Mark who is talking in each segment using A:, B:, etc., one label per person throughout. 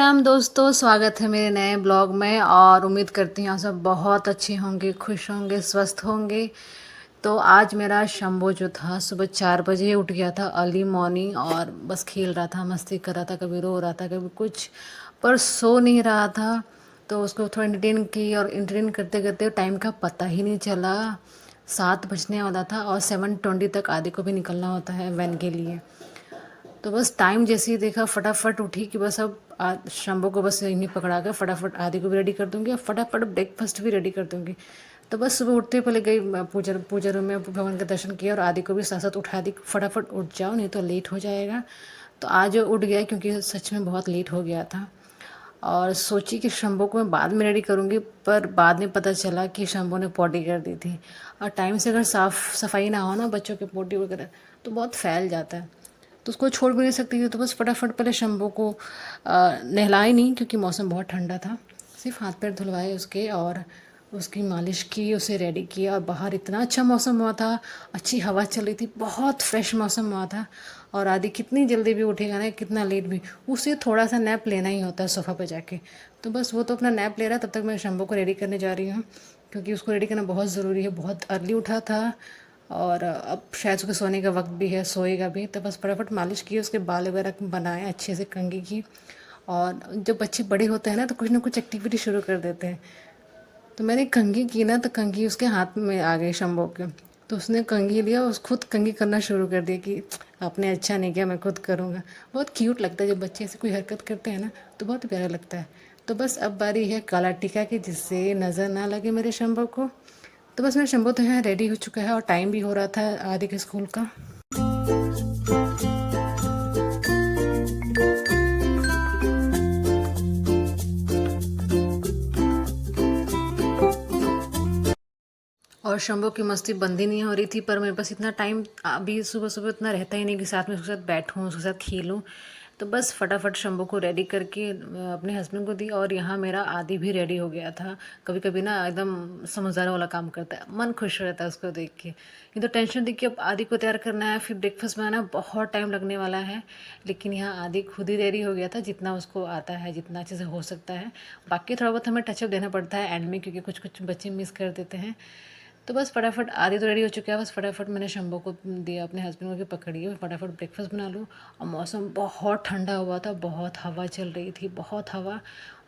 A: राम दोस्तों, स्वागत है मेरे नए ब्लॉग में। और उम्मीद करती हूँ आप सब बहुत अच्छे होंगे, खुश होंगे, स्वस्थ होंगे। तो आज मेरा शंभू जो था सुबह 4 बजे उठ गया था, अर्ली मॉर्निंग। और बस खेल रहा था, मस्ती कर रहा था, कभी रो रहा था, कभी कुछ, पर सो नहीं रहा था। तो उसको थोड़ा इंटरटेन की, और इंटरटेन करते करते टाइम का पता ही नहीं चला। 7 बजने वाला था और 7:20 तक आदि को भी निकलना होता है वैन के लिए। तो बस टाइम जैसे ही देखा फटाफट उठी कि बस अब शंभू को बस इन्हीं पकड़ा कर फटाफट आदि को भी रेडी कर दूंगी और फटाफट ब्रेकफास्ट भी रेडी कर दूंगी। तो बस सुबह उठते पहले गई पूजा पूजा रूम में, भगवान का दर्शन किया और आदि को भी साथ साथ उठा दी, फटाफट उठ जाओ नहीं तो लेट हो जाएगा। तो आज उठ गया क्योंकि सच में बहुत लेट हो गया था। और सोची कि शंभू को मैं बाद में रेडी करूँगी, पर बाद में पता चला कि शंभू ने पॉटी कर दी थी। और टाइम से अगर साफ़ सफाई ना हो ना बच्चों के पोटी वगैरह, तो बहुत फैल जाता है। तो उसको छोड़ भी नहीं सकती थी। तो बस फटाफट पहले शंभू को नहलाए नहीं क्योंकि मौसम बहुत ठंडा था, सिर्फ हाथ पैर धुलवाए उसके और उसकी मालिश की, उसे रेडी किया। और बाहर इतना अच्छा मौसम हुआ था, अच्छी हवा चल रही थी, बहुत फ्रेश मौसम हुआ था। और आदि कितनी जल्दी भी उठेगा ना, कितना लेट भी, उसे थोड़ा सा नैप लेना ही होता है सोफ़ा पे जाके। तो बस वो तो अपना नैप ले रहा है, तब तक मैं शंभू को रेडी करने जा रही हूँ क्योंकि उसको रेडी करना बहुत ज़रूरी है। बहुत अर्ली उठा था और अब शायद उसके सोने का वक्त भी है, सोएगा भी। तो बस फटाफट मालिश की, उसके बाल वगैरह बनाए अच्छे से, कंघी की। और जब बच्चे बड़े होते हैं ना तो कुछ ना कुछ एक्टिविटी शुरू कर देते हैं। तो मैंने कंघी की ना, तो कंघी उसके हाथ में आ गई शंभू के। तो उसने कंघी लिया और खुद कंघी करना शुरू कर दिया कि आपने अच्छा नहीं किया, मैं खुद करूँगा। बहुत क्यूट लगता है जब बच्चे ऐसे कोई हरकत करते हैं ना, तो बहुत प्यारा लगता है। तो बस अब बारी है काला टीका की, जिससे नज़र ना लगे मेरे शंभू को। तो बस मेरा शंभू तो यहाँ रेडी हो चुका है और टाइम भी हो रहा था आदि के स्कूल का। और शंभू की मस्ती बंद ही नहीं हो रही थी, पर मेरे पास इतना टाइम अभी सुबह सुबह इतना रहता ही नहीं कि साथ में उसके साथ बैठूँ, उसके साथ खेलूँ। तो बस फटाफट शंभू को रेडी करके अपने हस्बैंड को दी। और यहाँ मेरा आदि भी रेडी हो गया था। कभी कभी ना एकदम समझदार वाला काम करता है, मन खुश रहता है उसको देख के। ये तो टेंशन थी कि अब आदि को तैयार करना है, फिर ब्रेकफास्ट बनाना है, बहुत टाइम लगने वाला है। लेकिन यहाँ आदि खुद ही रेडी हो गया था, जितना उसको आता है, जितना अच्छे से हो सकता है। बाकी थोड़ा बहुत हमें टचअप देना पड़ता है एंड में, क्योंकि कुछ कुछ बच्चे मिस कर देते हैं। तो बस फटाफट आदि तो रेडी हो चुका है, बस फटाफट मैंने शंभू को दिया अपने हस्बैंड को कि पकड़िए, फटाफट ब्रेकफास्ट बना लूँ। और मौसम बहुत ठंडा हुआ था, बहुत हवा चल रही थी, बहुत हवा।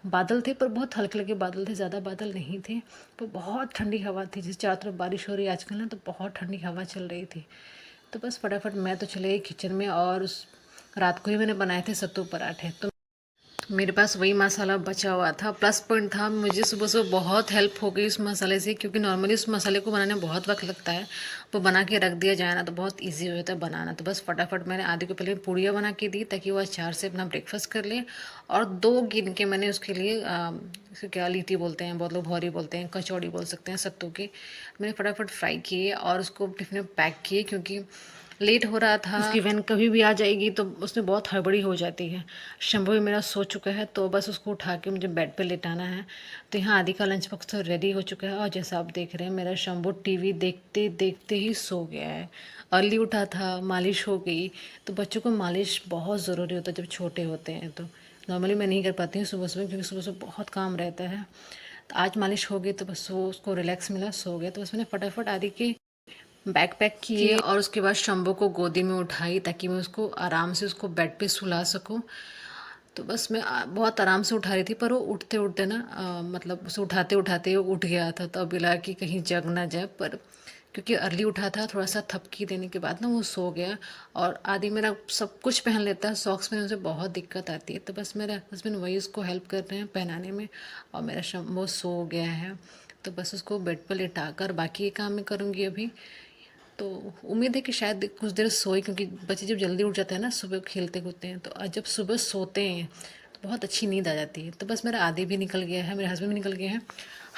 A: बादल थे पर बहुत हल्के हल्के बादल थे, ज़्यादा बादल नहीं थे। पर बहुत ठंडी हवा थी, जिस चारों तरफ बारिश हो रही है आजकल ना, तो बहुत ठंडी हवा चल रही थी। तो बस फटाफट मैं तो चले गई किचन में। और उस रात को ही मैंने बनाए थे सत्तू पराठे। तो मेरे पास वही मसाला बचा हुआ था। प्लस पॉइंट था, मुझे सुबह सुबह बहुत हेल्प हो गई उस मसाले से, क्योंकि नॉर्मली उस मसाले को बनाने में बहुत वक्त लगता है। वो बना के रख दिया जाए ना तो बहुत इजी हो जाता है बनाना। तो बस फटाफट मैंने आदि को पहले पूड़ियाँ बना के दी ताकि वो अचार से अपना ब्रेकफास्ट कर ले। और 2 गिन के मैंने उसके लिए क्या लीटी बोलते हैं, बहुत लोग भौरी बोलते हैं, कचौड़ी बोल सकते हैं, सत्तू की, मैंने फटाफट फ्राई किए और उसको टिफिन में पैक किए। क्योंकि लेट हो रहा था, उसकी वैन कभी भी आ जाएगी तो उसमें बहुत हड़बड़ी हो जाती है। शंभू भी मेरा सो चुका है, तो बस उसको उठा के मुझे बेड पे लेटाना है। तो यहाँ आदि का लंच बॉक्स तो रेडी हो चुका है। और जैसा आप देख रहे हैं, मेरा शंभू टीवी देखते देखते ही सो गया है। अर्ली उठा था, मालिश हो गई। तो बच्चों को मालिश बहुत ज़रूरी होता है जब छोटे होते हैं। तो नॉर्मली मैं नहीं कर पाती हूँ सुबह सुबह, क्योंकि सुबह सुबह बहुत काम रहता है। तो आज मालिश हो गई तो बस वो उसको रिलैक्स मिला, सो गया। तो बस मैंने फटाफट आदि की बैग पैक किए और उसके बाद शंभू को गोदी में उठाई ताकि मैं उसको आराम से उसको बेड पे सुला सकूं। तो बस मैं बहुत आराम से उठा रही थी, पर वो उठते उठते ना मतलब उसे उठाते उठाते वो उठ गया था। तो अभी लगा कि कहीं जग ना जाए, पर क्योंकि अर्ली उठा था, थोड़ा सा थपकी देने के बाद ना वो सो गया। और आदि मेरा सब कुछ पहन लेता है, सॉक्स में उसे बहुत दिक्कत आती है। तो बस मेरा हस्बैंड वही उसको हेल्प कर रहे हैं पहनाने में। और मेरा वो सो गया है, तो बस उसको बेड पर लेटा कर बाकी ये काम मैं करूँगी अभी। तो उम्मीद है कि शायद कुछ देर सोए, क्योंकि बच्चे जब जल्दी उठ जाते हैं ना सुबह खेलते कूदते हैं, तो जब सुबह सोते हैं तो बहुत अच्छी नींद आ जाती है। तो बस मेरा आदि भी निकल गया है, मेरे हस्बैंड भी निकल गए हैं।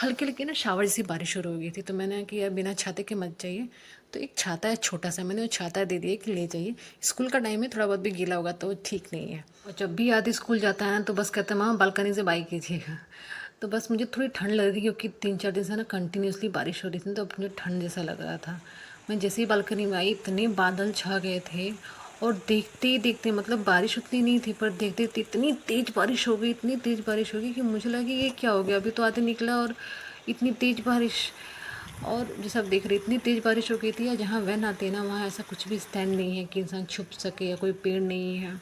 A: हल्की हल्की ना शावर जैसी बारिश शुरू हो गई थी, तो मैंने कि यार बिना छाते के मत जाइए। तो एक छाता है छोटा सा, मैंने वो छाता दे दिया कि ले जाइए, स्कूल का टाइम है, थोड़ा बहुत भी गीला होगा तो ठीक नहीं है। और जब भी आदि स्कूल जाता है ना तो बस कहते हैं माँ बालकनी से बाई कीजिएगा। तो बस मुझे थोड़ी ठंड लग रही थी, क्योंकि 3-4 दिन से ना कंटिन्यूसली बारिश हो रही थी, तो मुझे ठंड जैसा लग रहा था। मैं जैसे ही बालकनी में आई, इतने बादल छा गए थे और देखते ही देखते, मतलब बारिश उतनी नहीं थी पर देखते देखते इतनी तेज़ बारिश हो गई, इतनी तेज़ बारिश हो गई कि मुझे लगा कि ये क्या हो गया, अभी तो आते निकला और इतनी तेज़ बारिश। और जैसे आप देख रहे इतनी तेज़ बारिश हो गई थी, या जहाँ वैन आती है ना वहाँ ऐसा कुछ भी स्टैंड नहीं है कि इंसान छुप सके, या कोई पेड़ नहीं है।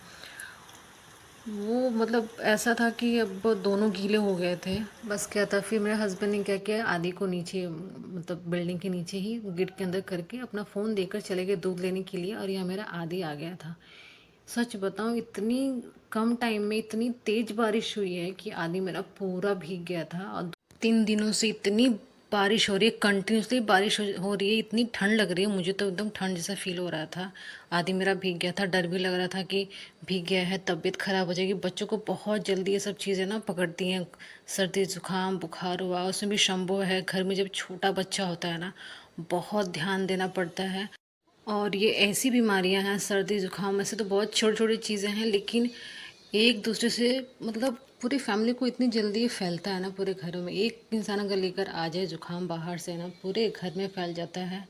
A: वो मतलब ऐसा था कि अब दोनों गीले हो गए थे। बस क्या था, फिर मेरे हस्बैंड ने क्या किया, आदि को नीचे, मतलब बिल्डिंग के नीचे ही गेट के अंदर करके अपना फ़ोन देकर चले गए दूध लेने के लिए, और यहाँ मेरा आदि आ गया था। सच बताऊँ, इतनी कम टाइम में इतनी तेज़ बारिश हुई है कि आदि मेरा पूरा भीग गया था। और 3 दिनों से इतनी बारिश हो रही है, कंटिन्यूसली बारिश हो रही है, इतनी ठंड लग रही है, मुझे तो एकदम ठंड जैसा फील हो रहा था। आदि मेरा भीग गया था, डर भी लग रहा था कि भीग गया है तबीयत ख़राब हो जाएगी। बच्चों को बहुत जल्दी ये सब चीज़ें ना पकड़ती हैं, सर्दी जुकाम बुखार हुआ, उसमें भी शंभो है घर में, जब छोटा बच्चा होता है ना बहुत ध्यान देना पड़ता है। और ये ऐसी बीमारियां हैं, सर्दी जुकाम, ऐसे तो बहुत छोटी छोटी चीज़ें हैं, लेकिन एक दूसरे से, मतलब पूरी फैमिली को इतनी जल्दी ये फैलता है ना, पूरे घरों में एक इंसान अगर लेकर आ जाए जुकाम बाहर से ना पूरे घर में फैल जाता है।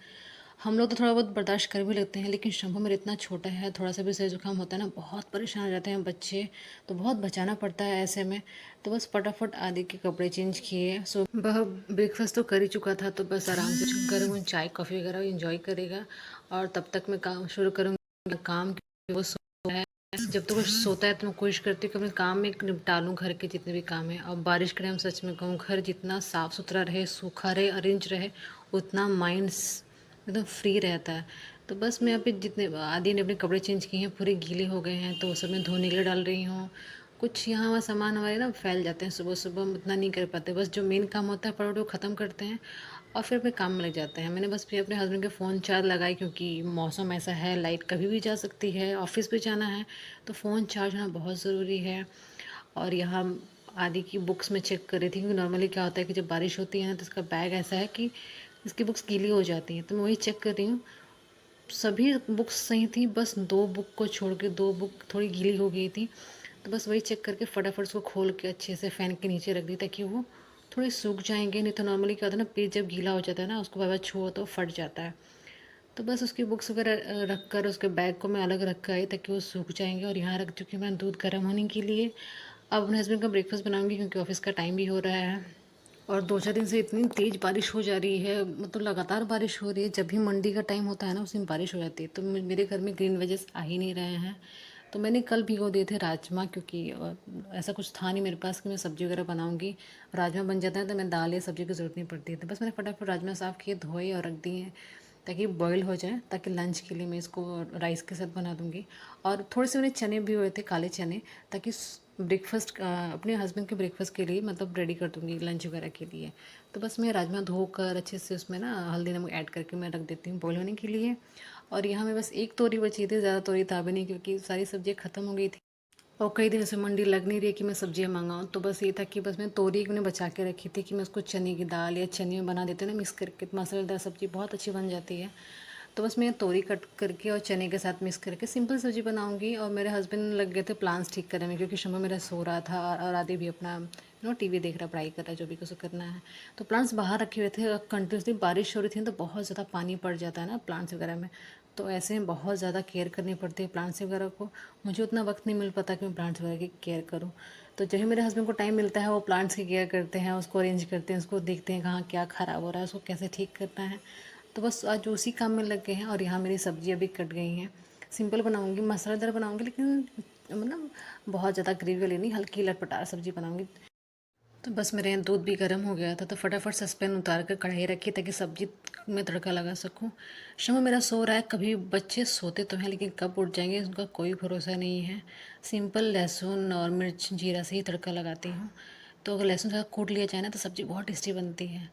A: हम लोग तो थोड़ा बहुत बर्दाश्त कर भी लेते हैं, लेकिन शंभू मेरा इतना छोटा है, थोड़ा सा भी सर जुकाम होता है ना बहुत परेशान हो जाते हैं बच्चे, तो बहुत बचाना पड़ता है ऐसे में। तो बस फटाफट आदि के कपड़े चेंज किए, सो वह ब्रेकफास्ट तो कर ही चुका था, तो बस आराम से गर्म चाय कॉफ़ी वगैरह इंजॉय करेगा। और तब तक मैं काम शुरू करूँगी, काम, क्योंकि वो सोता है। जब तक वो सोता है तो मैं कोशिश करती हूँ कि अपने काम में निपटा लूँ, घर के जितने भी काम हैं। और बारिश के टाइम सच में कहूँ, घर जितना साफ़ सुथरा रहे, सूखा रहे, अरेंज रहे, उतना माइंड एकदम फ्री रहता है। तो बस मैं यहाँ पे जितने आदि ने अपने कपड़े चेंज किए हैं पूरे गीले हो गए हैं, तो सब मैं धोने के लिए डाल रही हूँ। कुछ यहाँ वहाँ सामान हमारे ना फैल जाते हैं, सुबह सुबह हम उतना नहीं कर पाते, बस जो मेन काम होता है फटाफट वो ख़त्म करते हैं और फिर अपने काम में लग जाते हैं। मैंने बस फिर अपने हस्बैंड के फ़ोन चार्ज लगाई, क्योंकि मौसम ऐसा है, लाइट कभी भी जा सकती है, ऑफिस भी जाना है, तो फ़ोन चार्ज होना बहुत ज़रूरी है। और यहाँ आदि की बुक्स में चेक कर रही थी, क्योंकि नॉर्मली क्या होता है कि जब बारिश होती है ना तो इसका बैग ऐसा है कि इसकी बुक्स गीली हो जाती हैं, तो मैं वही चेक कर रही हूँ। सभी बुक्स सही थी, बस 2 बुक को छोड़ के 2 बुक थोड़ी गीली हो गई थी, तो बस वही चेक करके फटाफट उसको खोल के अच्छे से फ़ैन के नीचे रख दी, ताकि वो थोड़ी सूख जाएंगे। नहीं तो नॉर्मली क्या होता है ना, पेज जब गीला हो जाता है ना उसको बार बार छुओ तो फट जाता है। तो बस उसकी बुक्स वगैरह रख कर उसके बैग को मैं अलग रख कर आई, ताकि वो सूख जाएंगे। और यहाँ रख चुकी हूँ मैं दूध गर्म होने के लिए। अब अपने हस्बैंड का ब्रेकफास्ट बनाऊँगी, क्योंकि ऑफिस का टाइम भी हो रहा है। और 2-4 दिन से इतनी तेज़ बारिश हो जा रही है, मतलब लगातार बारिश हो रही है, जब भी मंडी का टाइम होता है ना उस दिन बारिश हो जाती है। तो मेरे घर में ग्रीन वेजेस आ ही नहीं रहे हैं, तो मैंने कल भिगो दिए थे राजमा, क्योंकि ऐसा कुछ था नहीं मेरे पास कि मैं सब्ज़ी वगैरह बनाऊंगी। राजमा बन जाता है तो मैं दाल या सब्ज़ी की ज़रूरत नहीं पड़ती है, तो बस मैंने फटाफट राजमा साफ़ किए, धोए और रख दिए ताकि बॉईल हो जाए, ताकि लंच के लिए मैं इसको राइस के साथ बना दूँगी। और थोड़े से मैंने चने भी हुए थे, काले चने, ताकि ब्रेकफास्ट अपने हस्बैंड के ब्रेकफास्ट के लिए मतलब रेडी कर दूँगी लंच वगैरह के लिए। तो बस मैं राजमा धोकर अच्छे से उसमें ना हल्दी नमक ऐड करके मैं रख देती हूँ बॉईल होने के लिए। और यहाँ में बस एक तोरी बची थी, ज़्यादा तोरी था भी नहीं, क्योंकि सारी सब्जियाँ ख़त्म हो गई थी और कई दिन से मंडी लग नहीं रही कि मैं सब्जियाँ मंगाऊँ। तो बस ये था कि बस मैं तोरी मैंने बचा के रखी थी कि मैं उसको चने की दाल या चने में बना देते ना मिक्स करके, तो मसालेदार सब्ज़ी बहुत अच्छी बन जाती है। तो बस मैं तोरी कट करके और चने के साथ मिक्स करके सिंपल सब्ज़ी बनाऊंगी। और मेरे हस्बैंड लग गए थे प्लान्स ठीक करने में, क्योंकि शम्भू मेरा सो रहा था और आदि भी अपना टीवी देख रहा, पढ़ाई कर रहा है, जो भी कुछ करना है। तो प्लांट्स बाहर रखे हुए थे, कंटिन्यूसली बारिश हो रही थी तो बहुत ज़्यादा पानी पड़ जाता है ना प्लांट्स वगैरह में, तो ऐसे में बहुत ज़्यादा केयर करनी पड़ती है प्लांट्स वगैरह को। मुझे उतना वक्त नहीं मिल पाता कि मैं प्लांट्स वगैरह की केयर करूँ। तो जब भी मेरे हस्बैंड को टाइम मिलता है वो प्लांट्स की केयर करते हैं, उसको अरेंज करते हैं, उसको देखते हैं कहाँ क्या ख़राब हो रहा है, उसको कैसे ठीक करना है। तो बस आज उसी काम में लग गए हैं। और यहाँ मेरी सब्ज़ी अभी कट गई हैं। सिंपल बनाऊँगी, मसालेदार बनाऊँगी, लेकिन मतलब बहुत ज़्यादा ग्रेवी वाली नहीं, हल्की लटपटार सब्ज़ी बनाऊँगी। तो बस मेरे यहाँ दूध भी गर्म हो गया था, तो फटाफट सस्पेन उतार कर कढ़ाई रखी ताकि सब्जी में तड़का लगा सकूँ। शम्भू मेरा सो रहा है, कभी बच्चे सोते तो हैं लेकिन कब उठ जाएंगे उसका कोई भरोसा नहीं है। सिंपल लहसुन और मिर्च जीरा से ही तड़का लगाती हूँ। तो अगर लहसुन थोड़ा कूट लिया जाए ना तो सब्ज़ी बहुत टेस्टी बनती है।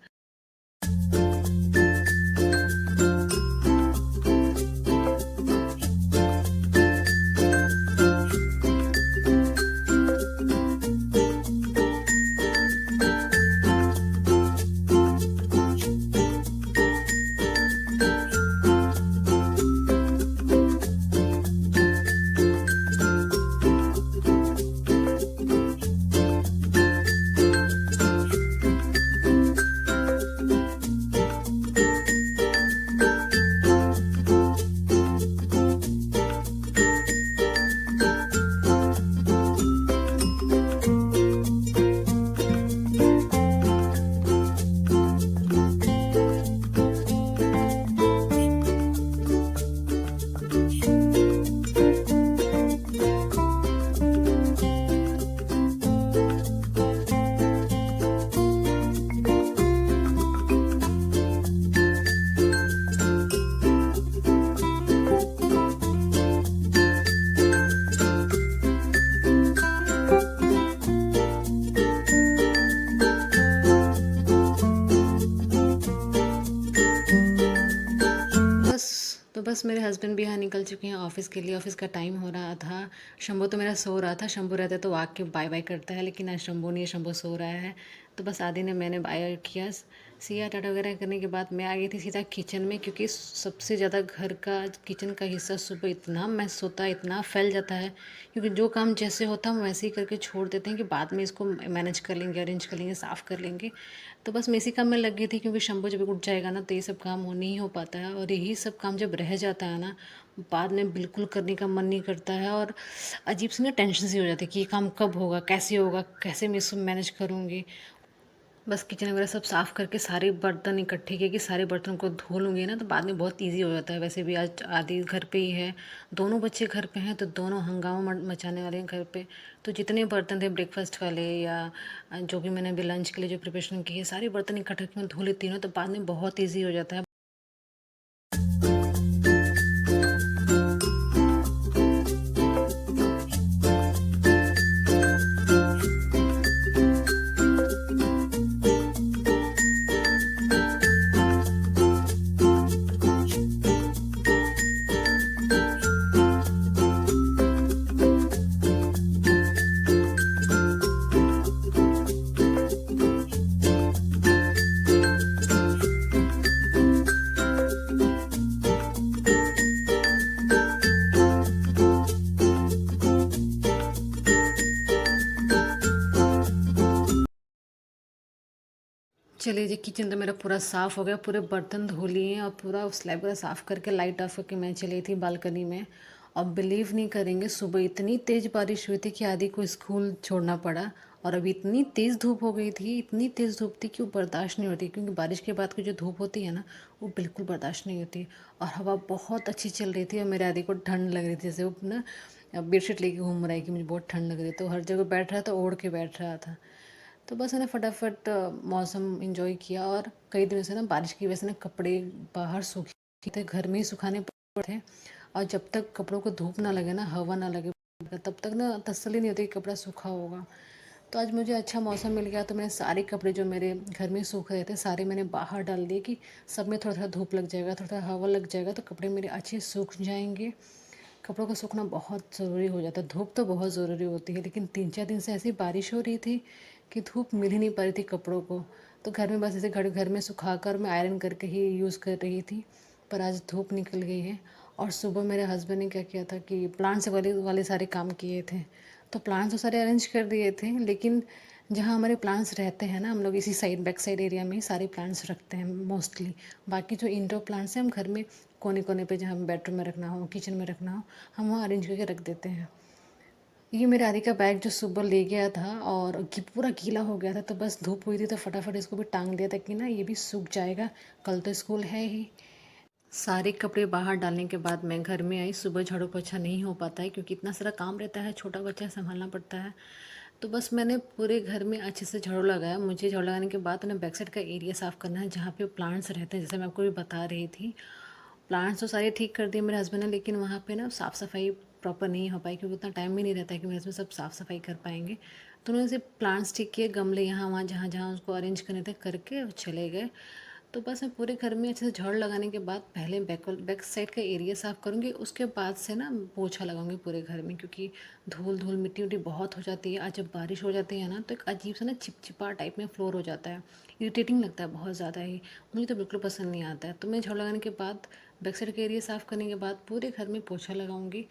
A: बस मेरे हस्बैंड भी यहाँ निकल चुके हैं ऑफ़िस के लिए, ऑफ़िस का टाइम हो रहा था। शंभू तो मेरा सो रहा था, शंभू रहता तो आके बाय-बाय करता है, लेकिन आज शंभू नहीं है, शंभू सो रहा है। तो बस आदि ने मैंने बाय किया, सिया टाटा वगैरह करने के बाद मैं आ गई थी सीधा किचन में, क्योंकि सबसे ज़्यादा घर का किचन का हिस्सा सुबह इतना मैस होता है, इतना फैल जाता है, क्योंकि जो काम जैसे होता है हम वैसे ही करके छोड़ देते हैं कि बाद में इसको मैनेज कर लेंगे, अरेंज कर लेंगे, साफ़ कर लेंगे। तो बस मैं इसी काम में लग गई थी, क्योंकि शंभू जब उठ जाएगा ना तो ये सब काम हो नहीं हो पाता है, और यही सब काम जब रह जाता है ना, बाद में बिल्कुल करने का मन नहीं करता है, और अजीब सी ना टेंशन सी हो जाती है कि ये काम कब होगा, कैसे मैं इसको मैनेज करूँगी। बस किचन वगैरह सब साफ़ करके सारे बर्तन इकट्ठे किए कि सारे बर्तन को धो लूँगी ना तो बाद में बहुत ईज़ी हो जाता है। वैसे भी आज आदि घर पे ही है, दोनों बच्चे घर पे हैं, तो दोनों हंगामा मचाने वाले हैं घर पे। तो जितने बर्तन थे ब्रेकफास्ट वाले या जो भी मैंने अभी लंच के लिए जो प्रिपरेशन की है, सारे बर्तन इकट्ठे मैं धो लेती हूँ, तो बाद में बहुत ईज़ी हो जाता है। चलिए जी, किचन तो मेरा पूरा साफ़ हो गया, पूरे बर्तन धो लिए हैं और पूरा स्लैब वगैरह साफ़ करके लाइट ऑफ करके मैं चली थी बालकनी में। और बिलीव नहीं करेंगे, सुबह इतनी तेज़ बारिश हुई थी कि आदि को स्कूल छोड़ना पड़ा। और अभी इतनी तेज़ धूप हो गई थी, इतनी तेज़ धूप थी कि वो बर्दाश्त नहीं होती, क्योंकि बारिश के बाद की जो धूप होती है ना, वो बिल्कुल बर्दाश्त नहीं होती। और हवा बहुत अच्छी चल रही थी और मेरे आदि को ठंड लग रही थी, जैसे वो ना बेडशीट लेके घूम रहा है कि मुझे बहुत ठंड लग रही है, तो हर जगह बैठ रहा था, ओढ़ के बैठ रहा था। तो बस मैंने फटाफट मौसम इंजॉय किया, और कई दिनों से ना बारिश की वजह से ना कपड़े बाहर सूखे थे, घर में ही सुखाने पड़े थे। और जब तक कपड़ों को धूप ना लगे ना, हवा ना लगे, तब तक ना तसल्ली नहीं होती कि कपड़ा सूखा होगा। तो आज मुझे अच्छा मौसम मिल गया, तो मैंने सारे कपड़े जो मेरे घर में सूख रहे थे सारे मैंने बाहर डाल दिए कि सब में थोड़ा थोड़ा धूप लग जाएगा, थोड़ा थोड़ा हवा लग जाएगा, तो कपड़े मेरे अच्छे सूख जाएंगे। कपड़ों का सूखना बहुत ज़रूरी हो जाता है, धूप तो बहुत ज़रूरी होती है, लेकिन 3-4 दिन से ऐसी बारिश हो रही थी कि धूप मिल ही नहीं पा रही थी कपड़ों को। तो घर में बस ऐसे घर में सुखा कर मैं आयरन करके ही यूज़ कर रही थी। पर आज धूप निकल गई है। और सुबह मेरे हस्बैंड ने क्या किया था कि प्लांट्स वाले वाले सारे काम किए थे। तो प्लांट्स तो सारे अरेंज कर दिए थे, लेकिन जहाँ हमारे प्लांट्स रहते हैं ना, हम लोग इसी साइड बैक साइड एरिया में ही सारे प्लांट्स रखते हैं मोस्टली। बाकी जो इंडोर प्लांट्स हैं हम घर में कोने कोने पे, जहाँ बेडरूम में रखना हो, किचन में रखना हो, हम वहाँ अरेंज करके रख देते हैं। ये मेरे आदि का बैग जो सुबह ले गया था और पूरा गीला हो गया था, तो बस धूप हुई थी तो फटाफट इसको भी टांग दिया था कि ना ये भी सूख जाएगा, कल तो स्कूल है ही। सारे कपड़े बाहर डालने के बाद मैं घर में आई। सुबह झाड़ू पोछा नहीं हो पाता है, क्योंकि इतना सारा काम रहता है, छोटा बच्चा संभालना पड़ता है। तो बस मैंने पूरे घर में अच्छे से झाड़ू लगाया। मुझे झाड़ू लगाने के बाद उन्हें बैक साइड का एरिया साफ़ करना है, जहाँ पे प्लांट्स रहते हैं, जैसे मैं आपको भी बता रही थी। प्लांट्स तो सारे ठीक कर दिए मेरे हस्बैंड ने, लेकिन वहाँ पे ना साफ़ सफाई प्रॉपर नहीं हो पाई, क्योंकि उतना टाइम भी नहीं रहता है कि मेरे हस्बैंड सब साफ़ सफाई कर पाएंगे। तो उन्होंने सिर्फ प्लांट्स ठीक किए, गमले यहाँ वहाँ जहाँ जहाँ उसको अरेंज करने थे करके चले गए। तो बस मैं पूरे घर में अच्छे से झाड़ू लगाने के बाद पहले बैक साइड का एरिया साफ़ करूँगी, उसके बाद से ना पोछा लगाऊंगी पूरे घर में, क्योंकि धूल धूल मिट्टी उट्टी बहुत हो जाती है। आज जब बारिश हो जाती है ना, तो एक अजीब सा ना चिपचिपा टाइप में फ्लोर हो जाता है, इरिटेटिंग लगता है बहुत ज़्यादा ही। मुझे तो बिल्कुल पसंद नहीं आता है। तो मैं झाड़ू लगाने के बाद बैक साइड का एरिया साफ़ करने के बाद पूरे घर में पोछा लगाऊंगी।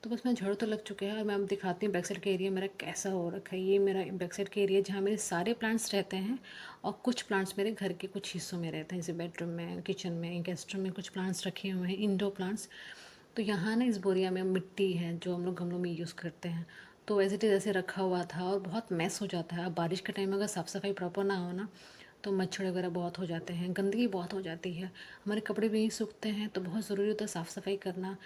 A: तो बस मैं झाड़ू तो लग चुका है, और मैं अब दिखाती हूँ बैक साइड का एरिया मेरा कैसा हो रखा है। ये मेरा बैक साइड का एरिया जहाँ मेरे सारे प्लांट्स रहते हैं, और कुछ प्लांट्स मेरे घर के कुछ हिस्सों में रहते हैं, जैसे बेडरूम में, किचन में, गेस्ट रूम में कुछ प्लांट्स रखे हुए हैं, इंडोर प्लांट्स। तो यहाँ ना इस बोरिया में मिट्टी है जो हम लोग गमलों में यूज़ करते हैं, तो एज इट इज़ ऐसे रखा हुआ था, और बहुत मैस हो जाता है। अब बारिश के टाइम में अगर साफ़ सफाई प्रॉपर ना हो ना, तो मच्छर वगैरह बहुत हो जाते हैं, गंदगी बहुत हो जाती है, हमारे कपड़े भी नहीं सूखते हैं, तो बहुत ज़रूरी होता है साफ़ सफाई करना।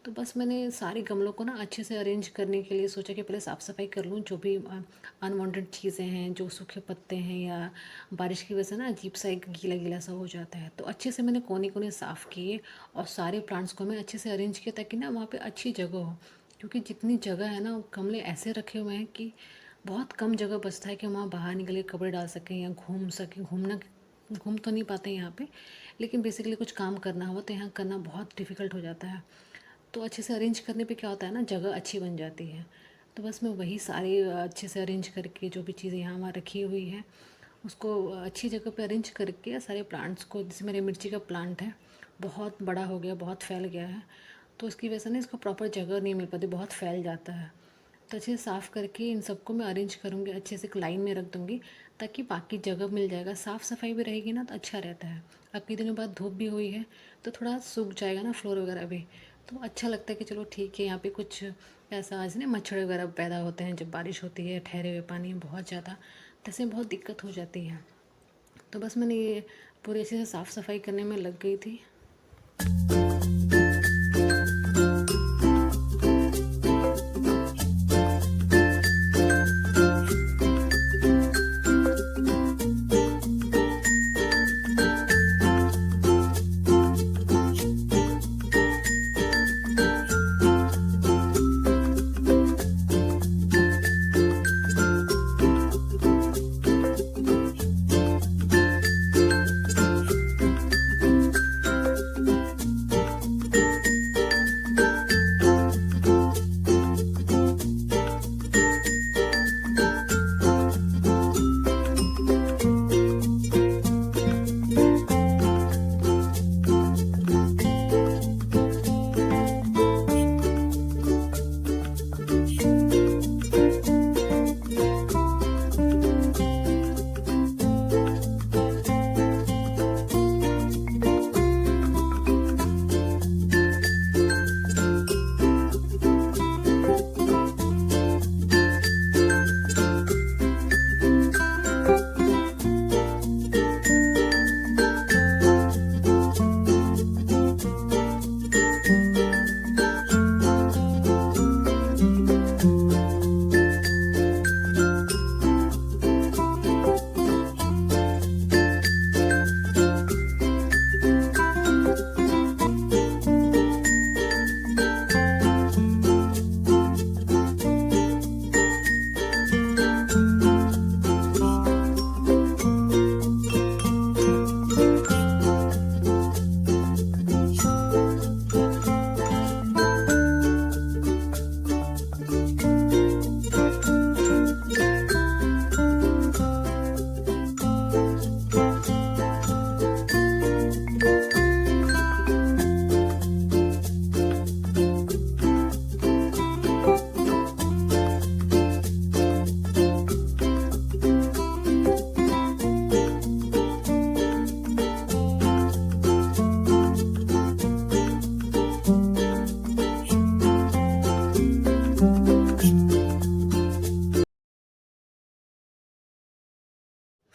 A: तो बस मैंने सारे गमलों को ना अच्छे से अरेंज करने के लिए सोचा कि पहले साफ़ सफाई कर लूँ, जो भी अनवांटेड चीज़ें हैं, जो सूखे पत्ते हैं, या बारिश की वजह से ना अजीब सा एक गीला गीला सा हो जाता है। तो अच्छे से मैंने कोने कोने साफ़ किए, और सारे प्लांट्स को मैं अच्छे से अरेंज किया, ताकि ना वहाँ पे अच्छी जगह हो। क्योंकि जितनी जगह है ना, गमले ऐसे रखे हुए हैं कि बहुत कम जगह बचता है कि हम वहाँ बाहर निकल के कपड़े डाल सकें या घूम सकें, घूमना घूम तो नहीं पाते यहाँ पे, लेकिन बेसिकली कुछ काम करना हो तो यहाँ करना बहुत डिफ़िकल्ट हो जाता है। तो अच्छे से अरेंज करने पे क्या होता है ना, जगह अच्छी बन जाती है। तो बस मैं वही सारी अच्छे से अरेंज करके जो भी चीज़ें यहाँ वहाँ रखी हुई हैं उसको अच्छी जगह पे अरेंज करके सारे प्लांट्स को, जैसे मेरे मिर्ची का प्लांट है बहुत बड़ा हो गया, बहुत फैल गया है, तो उसकी वजह से ना इसको प्रॉपर जगह नहीं मिल पाती, बहुत फैल जाता है। तो अच्छे से साफ़ करके इन सबको मैं अरेंज करूँगी, अच्छे से एक लाइन में रख दूँगी ताकि बाकी जगह मिल जाएगा, साफ़ सफाई भी रहेगी ना तो अच्छा रहता है। अब कई दिनों बाद धूप भी हुई है तो थोड़ा सूख जाएगा ना फ्लोर वगैरह भी, तो अच्छा लगता है कि चलो ठीक है। यहाँ पे कुछ ऐसा आज ना मच्छर वगैरह पैदा होते हैं जब बारिश होती है, ठहरे हुए पानी में बहुत ज़्यादा, तो ऐसे बहुत दिक्कत हो जाती है। तो बस मैंने ये पूरी अच्छे से साफ़ सफाई करने में लग गई थी।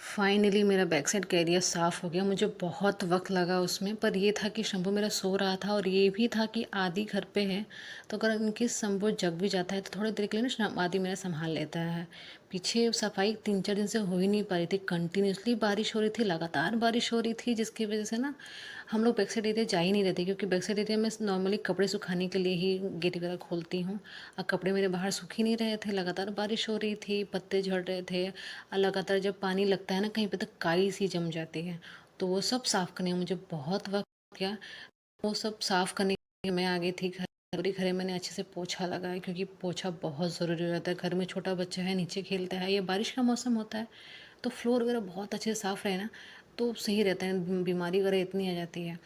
A: फाइनली मेरा बैक साइड का एरिया साफ़ हो गया। मुझे बहुत वक्त लगा उसमें, पर ये था कि शंभू मेरा सो रहा था और ये भी था कि आदि घर पे है, तो अगर इनकेस शंभू जग भी जाता है तो थोड़ी देर के लिए ना आदि मेरा संभाल लेता है। पीछे सफाई 3-4 दिन से हो ही नहीं पा रही थी, कंटिन्यूसली बारिश हो रही थी, लगातार बारिश हो रही थी, जिसकी वजह से ना हम लोग बैक साइड एरिया जा ही नहीं रहे थे, क्योंकि बैक साइड एरिया में नॉर्मली कपड़े सुखाने के लिए ही गेट वगैरह खोलती हूँ और कपड़े मेरे बाहर सूख ही नहीं रहे थे, लगातार बारिश हो रही थी, पत्ते झड़ रहे थे और लगातार जब पानी लगता है ना कहीं पे तो काई सी जम जाती है। तो वो सब साफ़ करने में मुझे बहुत वक्त गया। वो सब साफ़ करने के लिए मैं आ गई थी घर। पूरी घर मैंने अच्छे से पोछा लगाया, क्योंकि पोछा बहुत ज़रूरी हो जाता है। घर में छोटा बच्चा है, नीचे खेलता है, ये बारिश का मौसम होता है तो फ्लोर वगैरह बहुत अच्छे से साफ़ रहे ना तो सही रहता है, बीमारी वगैरह इतनी आ जाती है।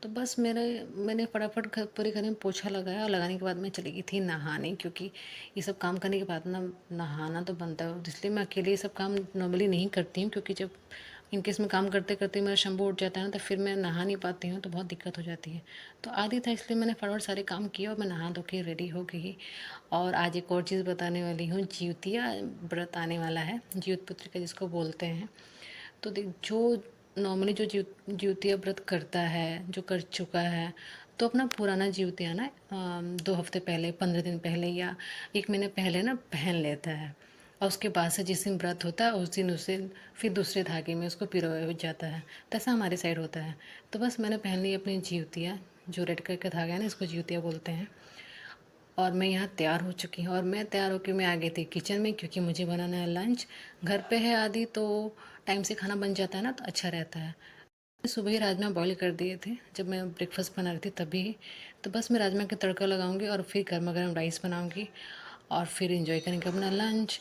A: तो बस मैंने फटाफट पूरे घर में पोछा लगाया और लगाने के बाद मैं चली गई थी नहाने, क्योंकि ये सब काम करने के बाद ना नहाना तो बनता है, इसलिए मैं अकेले ये सब काम नॉर्मली नहीं करती हूँ, क्योंकि जब इनकेस में काम करते करते मेरा शंभू उठ जाता है ना तो फिर मैं नहा नहीं पाती हूँ, तो बहुत दिक्कत हो जाती है। तो आदि था इसलिए मैंने फटाफट सारे काम किए और मैं नहा धो के रेडी हो गई। और आज एक और चीज़ बताने वाली हूँ, जिउतिया व्रत आने वाला है, ज्योत पुत्रिका जिसको बोलते हैं। तो देख, जो नॉर्मली जो जिउतिया व्रत करता है, जो कर चुका है, तो अपना पुराना जिउतिया ना 2 हफ्ते पहले, 15 दिन पहले या 1 महीने पहले ना पहन लेता है, और उसके बाद से जिस दिन व्रत होता है उस दिन फिर दूसरे धागे में उसको पिरोया जाता है। तो ऐसा हमारे साइड होता है। तो बस मैंने पहन ली अपनी जिउतिया, जो रेड कलर का धागा है ना, इसको जिउतिया बोलते हैं। और मैं यहाँ तैयार हो चुकी हूँ और मैं तैयार होकर मैं आ गई थी किचन में, क्योंकि मुझे बनाना है लंच। घर पे है आदि तो टाइम से खाना बन जाता है ना, तो अच्छा रहता है। सुबह ही राजमा बॉईल कर दिए थे जब मैं ब्रेकफास्ट बना रही थी तभी। तो बस मैं राजमा का तड़का लगाऊंगी और फिर गर्मा गर्म राइस बनाऊंगी और फिर इंजॉय करेंगे अपना लंच।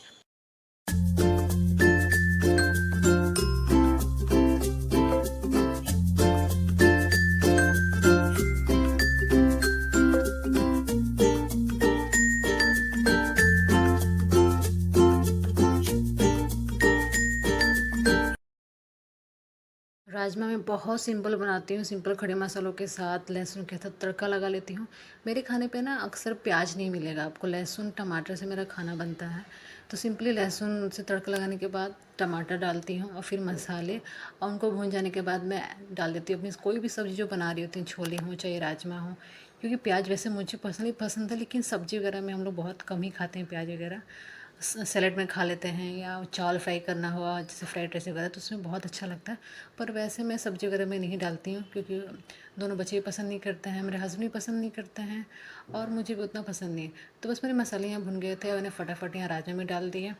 A: राजमा मैं बहुत सिंपल बनाती हूँ, सिंपल खड़े मसालों के साथ लहसुन के साथ तड़का लगा लेती हूँ। मेरे खाने पे ना अक्सर प्याज नहीं मिलेगा आपको, लहसुन टमाटर से मेरा खाना बनता है। तो सिंपली लहसुन से तड़का लगाने के बाद टमाटर डालती हूँ और फिर मसाले, और उनको भून जाने के बाद मैं डाल देती हूँ अपनी कोई भी सब्ज़ी जो बना रही होती हूँ, छोले हों चाहे राजमा हो। क्योंकि प्याज वैसे मुझे पसंद ही पसंद है, लेकिन सब्ज़ी वगैरह में हम लोग बहुत कम ही खाते हैं प्याज वगैरह। सैलेड में खा लेते हैं, या चावल फ्राई करना हुआ जैसे फ्राइड राइस वगैरह, तो उसमें बहुत अच्छा लगता है। पर वैसे मैं सब्ज़ी वगैरह में नहीं डालती हूँ, क्योंकि दोनों बच्चे भी पसंद नहीं करते हैं, मेरे हस्बैंड भी पसंद नहीं करते हैं और मुझे भी उतना पसंद नहीं है। तो बस मेरे मसाले यहाँ भुन गए थे, मैंने फटाफट यहाँ राजमा में डाल दिए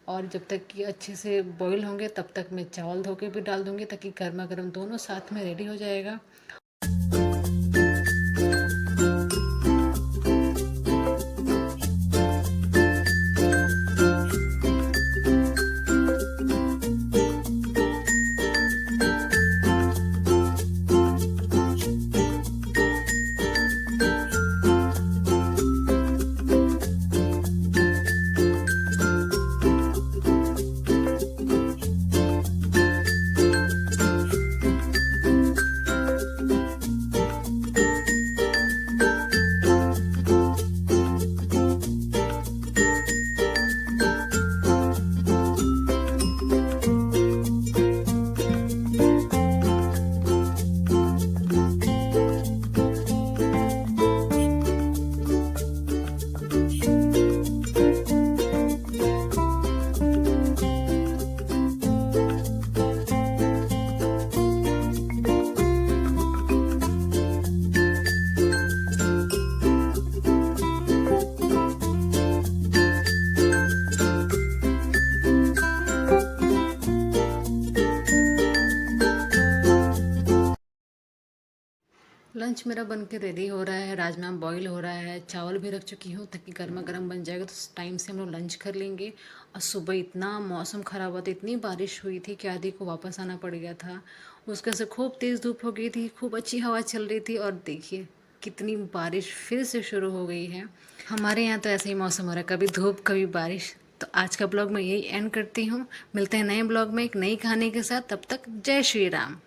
A: और जब तक कि अच्छे से बॉईल होंगे तब तक मैं चावल धो के भी डाल दूँगी, ताकि गर्मा गर्म दोनों साथ में रेडी हो जाएगा। लंच मेरा बन के रेडी हो रहा है, राजमा बॉईल हो रहा है, चावल भी रख चुकी हूँ ताकि गर्मा गर्म बन जाएगा तो टाइम से हम लोग लंच कर लेंगे। और सुबह इतना मौसम ख़राब हुआ था, इतनी बारिश हुई थी कि आदि को वापस आना पड़ गया था। उसके से खूब तेज़ धूप हो गई थी, खूब अच्छी हवा चल रही थी और देखिए कितनी बारिश फिर से शुरू हो गई है। हमारे यहाँ तो ऐसे ही मौसम हो रहा है, कभी धूप कभी बारिश। तो आज का ब्लॉग मैं यही एंड करती हूँ। मिलते हैं नए ब्लॉग में एक नई कहानी के साथ, तब तक जय श्री राम।